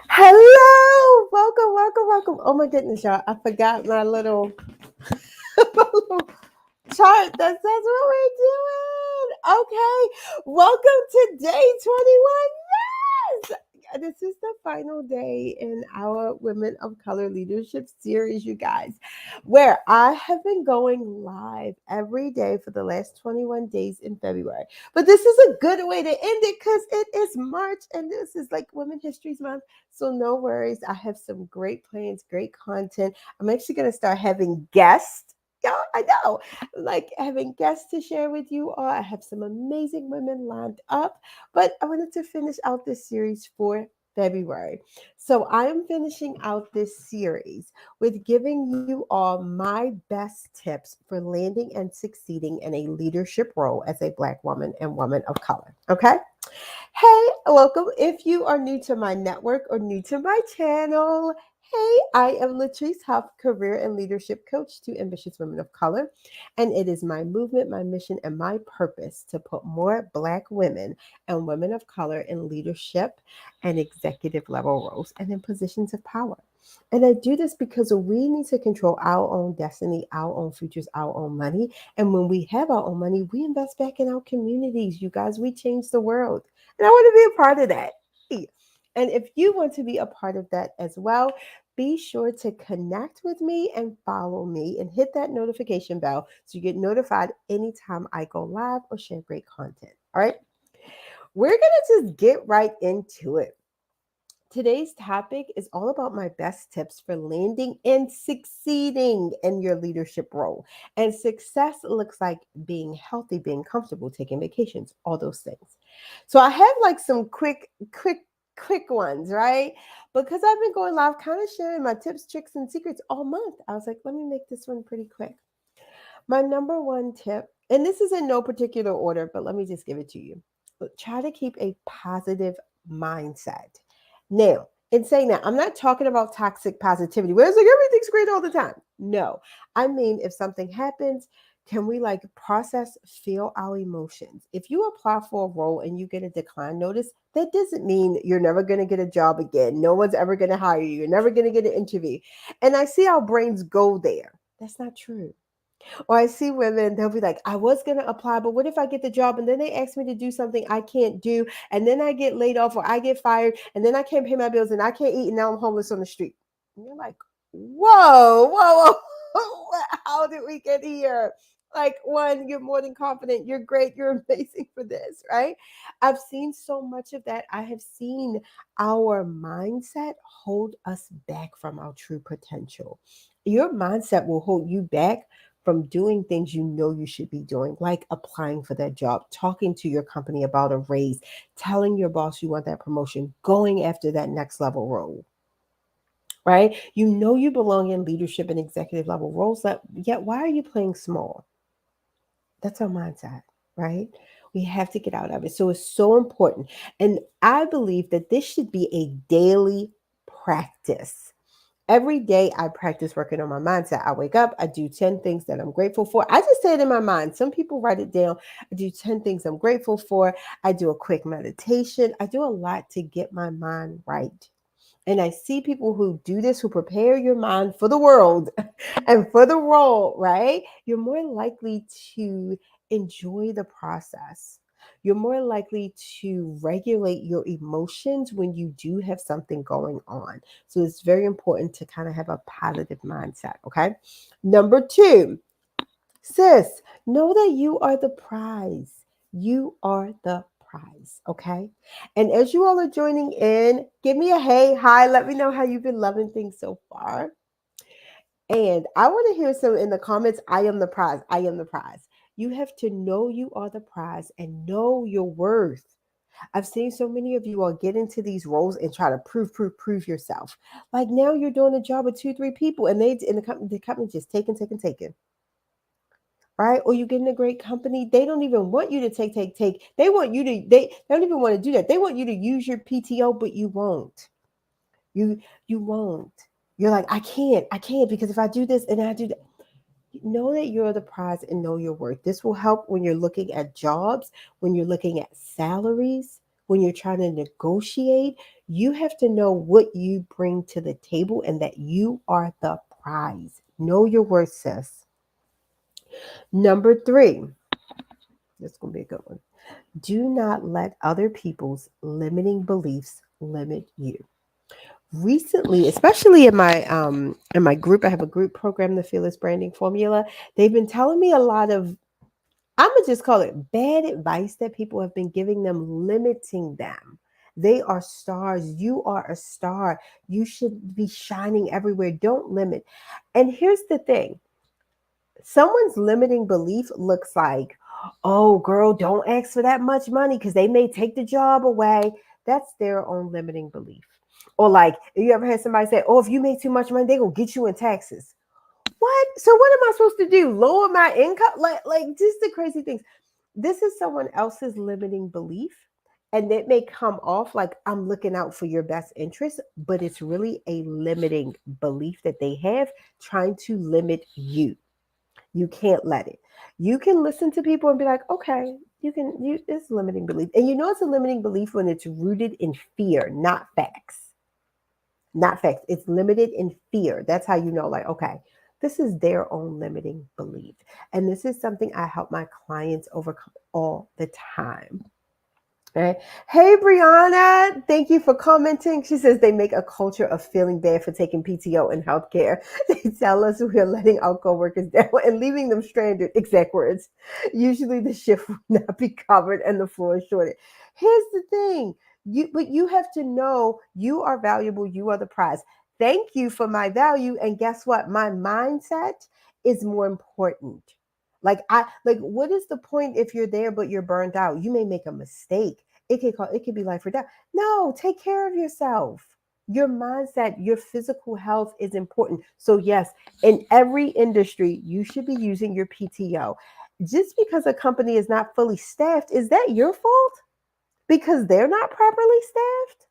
Hello, welcome, welcome, welcome. Oh my goodness, y'all! I forgot my little, my little chart that says what we're doing. Okay, welcome to day 21. Yes, this is the final day in our Women of Color Leadership series, you guys, where I have been going live every day for the last 21 days in February. But this is a good way to end it because it is March and this is like Women History Month. So no worries. I have some great plans, great content. I'm actually going to start having guests. Y'all, I know, like having guests to share with you all. I have some amazing women lined up, but I wanted to finish out this series for February. So I am finishing out this series with giving you all my best tips for landing and succeeding in a leadership role as a Black woman and woman of color. Okay? Hey, welcome. If you are new to my network or new to my channel, hey, I am Latrice Huff, career and leadership coach to ambitious women of color. And it is my movement, my mission, and my purpose to put more Black women and women of color in leadership and executive level roles and in positions of power. And I do this because we need to control our own destiny, our own futures, our own money. And when we have our own money, we invest back in our communities. You guys, we change the world. And I want to be a part of that. And if you want to be a part of that as well, be sure to connect with me and follow me and hit that notification bell so you get notified anytime I go live or share great content. All right. We're going to just get right into it. Today's topic is all about my best tips for landing and succeeding in your leadership role. And success looks like being healthy, being comfortable, taking vacations, all those things. So I have like some quick ones, right? Because I've been going live kind of sharing my tips, tricks, and secrets all month. I was like, let me make this one pretty quick. My number one tip, and this is in no particular order, but let me just give it to you. Try to keep a positive mindset. Now, in saying that, I'm not talking about toxic positivity where it's like everything's great all the time. No, I mean, if something happens, can we like process, feel our emotions? If you apply for a role and you get a decline notice, that doesn't mean you're never going to get a job again. No one's ever going to hire you. You're never going to get an interview. And I see our brains go there. That's not true. Or I see women, they'll be like, I was going to apply, but what if I get the job and then they ask me to do something I can't do, and then I get laid off or I get fired, and then I can't pay my bills and I can't eat, and now I'm homeless on the street. And you're like, whoa. How did we get here? Like, one, you're more than confident. You're great. You're amazing for this, right? I've seen so much of that. I have seen our mindset hold us back from our true potential. Your mindset will hold you back from doing things you know you should be doing, like applying for that job, talking to your company about a raise, telling your boss you want that promotion, going after that next level role, right? You know you belong in leadership and executive level roles, that yet why are you playing small? That's our mindset, right? We have to get out of it. So it's so important. And I believe that this should be a daily practice. Every day I practice working on my mindset. I wake up, I do 10 things that I'm grateful for. I just say it in my mind. Some people write it down. I do 10 things I'm grateful for. I do a quick meditation. I do a lot to get my mind right. And I see people who do this, who prepare your mind for the world and for the role, right? You're more likely to enjoy the process. You're more likely to regulate your emotions when you do have something going on. So it's very important to kind of have a positive mindset, okay? Number two, sis, know that you are the prize. You are the prize, okay? And as you all are joining in, give me a hey, hi, let me know how you've been loving things so far. And I want to hear some in the comments. I am the prize. I am the prize. You have to know you are the prize and know your worth. I've seen so many of you all get into these roles and try to prove yourself. Like now you're doing a job with two, three people, and they in the company just taking, right? Or you get in a great company, they don't even want you to take. They want you to they don't even want to do that. They want you to use your PTO, but you won't. You won't. You're like, I can't because if I do this and I do that, know that you're the prize and know your worth. This will help when you're looking at jobs, when you're looking at salaries, when you're trying to negotiate, you have to know what you bring to the table and that you are the prize. Know your worth, sis. Number three, this is going to be a good one. Do not let other people's limiting beliefs limit you. Recently, especially in my group, I have a group program, the Fearless Branding Formula. They've been telling me a lot of, I'm gonna just call it bad advice that people have been giving them, limiting them. They are stars. You are a star. You should be shining everywhere. Don't limit. And here's the thing, someone's limiting belief looks like, oh, girl, don't ask for that much money because they may take the job away. That's their own limiting belief. Or like, you ever had somebody say, oh, if you make too much money, they're going to get you in taxes. What? So what am I supposed to do? Lower my income? Like just the crazy things. This is someone else's limiting belief. And it may come off like I'm looking out for your best interest, but it's really a limiting belief that they have trying to limit you. You can't let it. You can listen to people and be like, okay, it's limiting belief. And you know it's a limiting belief when it's rooted in fear, not facts. Not facts. It's limited in fear. That's how you know, like, okay, this is their own limiting belief. And this is something I help my clients overcome all the time. Right. Hey, Brianna, thank you for commenting. She says they make a culture of feeling bad for taking PTO in healthcare. They tell us we are letting our coworkers down and leaving them stranded. Exact words. Usually the shift will not be covered and the floor is shorted. Here's the thing. But you have to know you are valuable. You are the prize. Thank you for my value. And guess what? My mindset is more important. Like what is the point if you're there but you're burned out? You may make a mistake. It could be life or death. No, take care of yourself. Your mindset, your physical health is important. So yes, in every industry, you should be using your PTO. Just because a company is not fully staffed, is that your fault? Because they're not properly staffed?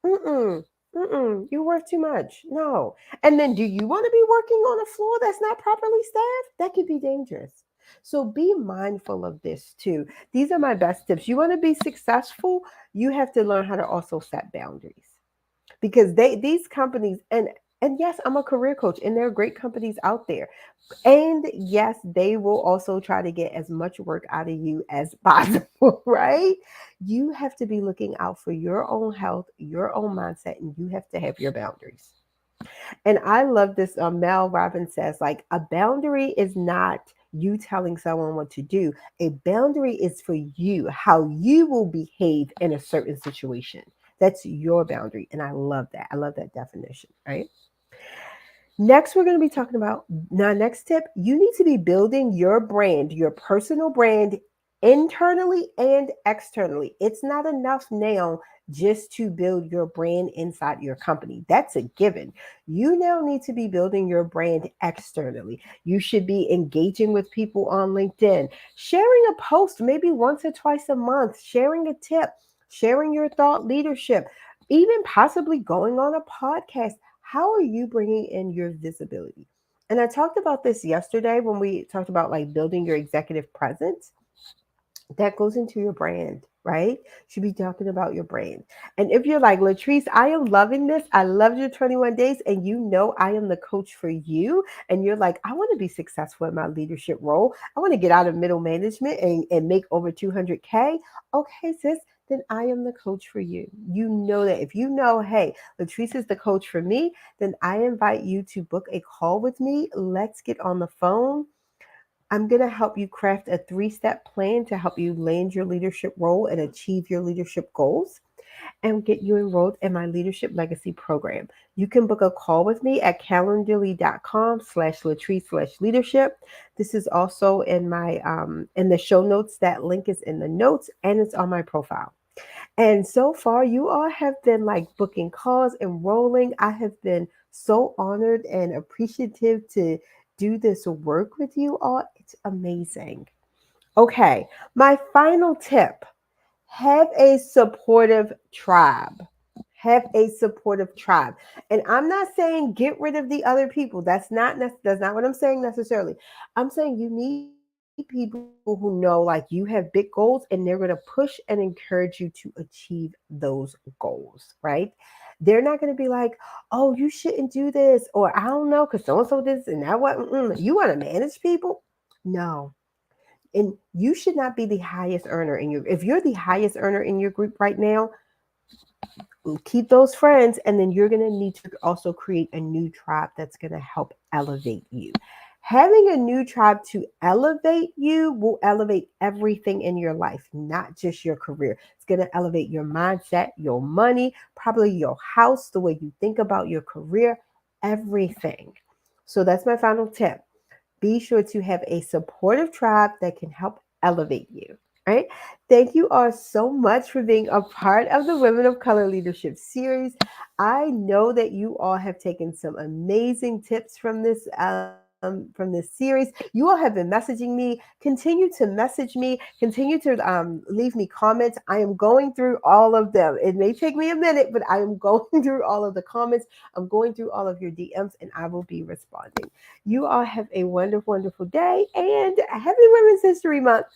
Mm-mm. Mm-mm. You're worth too much. No. And then do you want to be working on a floor that's not properly staffed? That could be dangerous. So be mindful of this too. These are my best tips. You want to be successful, you have to learn how to also set boundaries. Because these companies and yes, I'm a career coach and there are great companies out there. And yes, they will also try to get as much work out of you as possible, right? You have to be looking out for your own health, your own mindset, and you have to have your boundaries. And I love this. Mel Robbins says, like, a boundary is not you telling someone what to do. A boundary is for you, how you will behave in a certain situation. That's your boundary. And I love that. I love that definition, right? Next, we're going to be talking about now. Next tip, you need to be building your brand, your personal brand, internally and externally. It's not enough now just to build your brand inside your company. That's a given. You now need to be building your brand externally. You should be engaging with people on LinkedIn, sharing a post maybe once or twice a month, sharing a tip, sharing your thought leadership, even possibly going on a podcast. How are you bringing in your visibility? And I talked about this yesterday when we talked about like building your executive presence. That goes into your brand, right? Should be talking about your brand. And if you're like, Latrice, I am loving this. I love your 21 days. And you know I am the coach for you. And you're like, I want to be successful in my leadership role. I want to get out of middle management and make over 200K. Okay, sis, then I am the coach for you. You know that. If you know, hey, Latrice is the coach for me, then I invite you to book a call with me. Let's get on the phone. I'm going to help you craft a 3-step plan to help you land your leadership role and achieve your leadership goals and get you enrolled in my Leadership Legacy program. You can book a call with me at calendly.com/Latrice/leadership. This is also in the show notes. That link is in the notes and it's on my profile. And so far, you all have been like booking calls, enrolling. I have been so honored and appreciative to do this work with you all. It's amazing. Okay, my final tip, have a supportive tribe. Have a supportive tribe. And I'm not saying get rid of the other people. That's not what I'm saying necessarily. I'm saying you need people who know like you have big goals and they're going to push and encourage you to achieve those goals, right? They're not going to be like, oh, you shouldn't do this, or I don't know, because so and so this and that. What you want to manage people? No. And you should not be the highest earner in your, if you're the highest earner in your group right now, keep those friends, and then you're going to need to also create a new tribe that's going to help elevate you. Having a new tribe to elevate you will elevate everything in your life, not just your career. It's going to elevate your mindset, your money, probably your house, the way you think about your career, everything. So that's my final tip. Be sure to have a supportive tribe that can help elevate you. Right? Thank you all so much for being a part of the Women of Color Leadership series. I know that you all have taken some amazing tips from this series. You all have been messaging me. Continue to message me. Continue to leave me comments. I am going through all of them. It may take me a minute, but I am going through all of the comments. I'm going through all of your DMs, and I will be responding. You all have a wonderful, wonderful day, and happy Women's History Month.